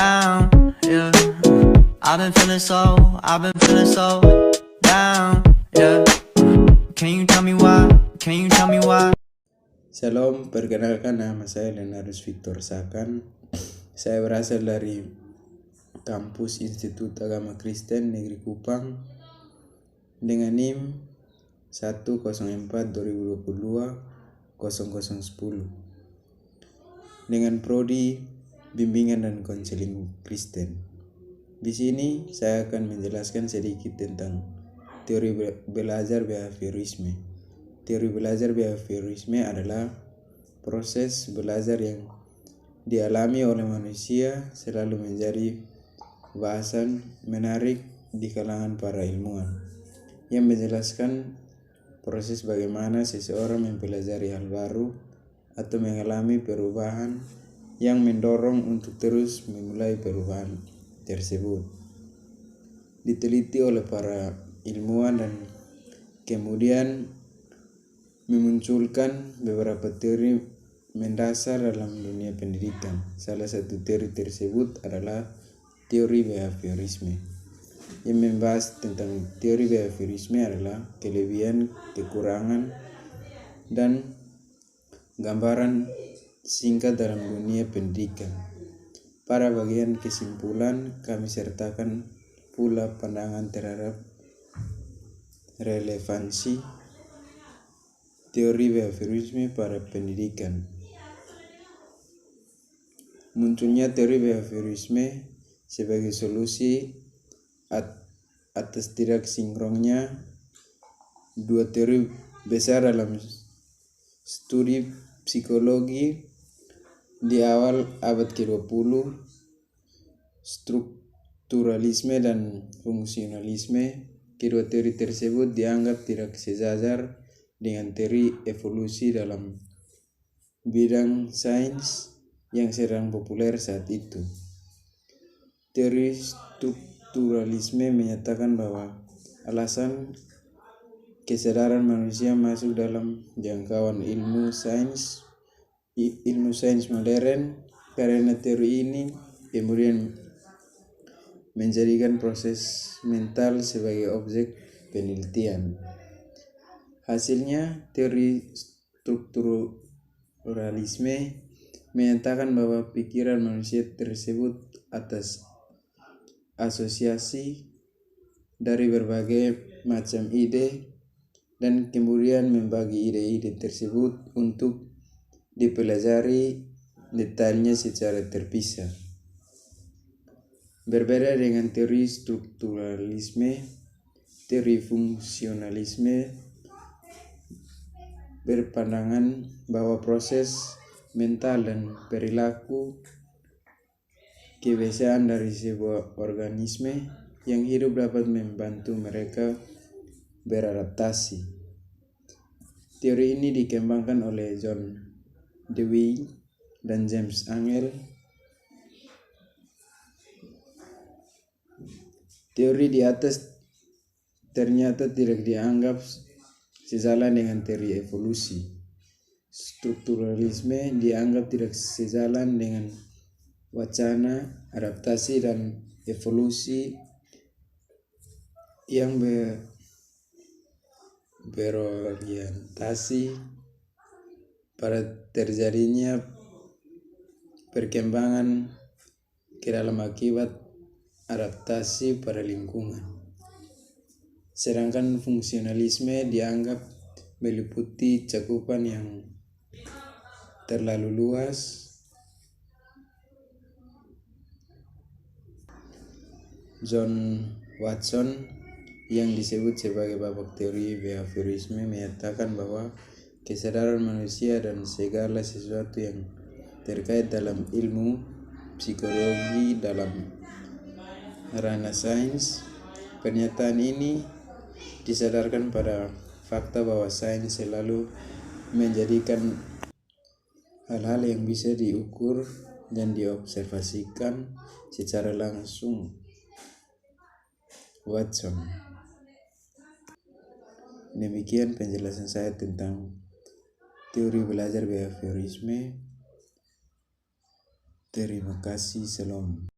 down, yeah. I've been feeling so down, yeah. Can you tell me why? Can you tell me why? Shalom, perkenalkan nama saya Leonardus Victor Sakan. Saya berasal dari kampus Institut Agama Kristen Negeri Kupang dengan NIM 104-2022-0010 dengan prodi Bimbingan dan Konseling Kristen. Di sini saya akan menjelaskan sedikit tentang teori belajar behaviorisme. Teori belajar behaviorisme adalah proses belajar yang dialami oleh manusia selalu menjadi bahasan menarik di kalangan para ilmuwan yang menjelaskan proses bagaimana seseorang mempelajari hal baru atau mengalami perubahan yang mendorong untuk terus memulai perubahan tersebut. Diteliti oleh para ilmuwan dan kemudian memunculkan beberapa teori mendasar dalam dunia pendidikan. Salah satu teori tersebut adalah teori behaviorisme. Yang membahas tentang teori behaviorisme adalah kelebihan, kekurangan, dan gambaran singkat dalam dunia pendidikan. Pada bagian kesimpulan, kami sertakan pula pandangan terhadap relevansi teori behaviorisme pada pendidikan. Munculnya teori behaviorisme sebagai solusi atas tidak sinkronnya dua teori besar dalam studi psikologi di awal abad ke-20, strukturalisme dan fungsionalisme. Kedua teori tersebut dianggap tidak sejajar dengan teori evolusi dalam bidang sains yang sedang populer saat itu. Teori strukturalisme menyatakan bahwa alasan kesadaran manusia masuk dalam jangkauan ilmu sains modern karena teori ini kemudian menjadikan proses mental sebagai objek penelitian. Hasilnya, teori strukturalisme menyatakan bahwa pikiran manusia tersebut atas asosiasi dari berbagai macam ide dan kemudian membagi ide-ide tersebut untuk dipelajari detailnya secara terpisah. Berbeda dengan teori strukturalisme, teori fungsionalisme berpandangan bahwa proses mental dan perilaku kebiasaan dari sebuah organisme yang hidup dapat membantu mereka beradaptasi. Teori ini dikembangkan oleh John Dewey dan James Angel. Teori di atas ternyata tidak dianggap sejalan dengan teori evolusi. Strukturalisme dianggap tidak sejalan dengan wacana adaptasi dan evolusi yang berorientasi pada terjadinya perkembangan ke dalam akibat adaptasi pada lingkungan. Sedangkan fungsionalisme dianggap meliputi cakupan yang terlalu luas. John Watson yang disebut sebagai bapak teori behaviorisme menyatakan bahwa kesadaran manusia dan segala sesuatu yang terkait dalam ilmu psikologi dalam ranah sains. Pernyataan ini disadarkan pada fakta bahwa sains selalu menjadikan hal-hal yang bisa diukur dan diobservasikan secara langsung. Watson. Demikian penjelasan saya tentang teori belajar behaviorisme. Terima kasih, salam.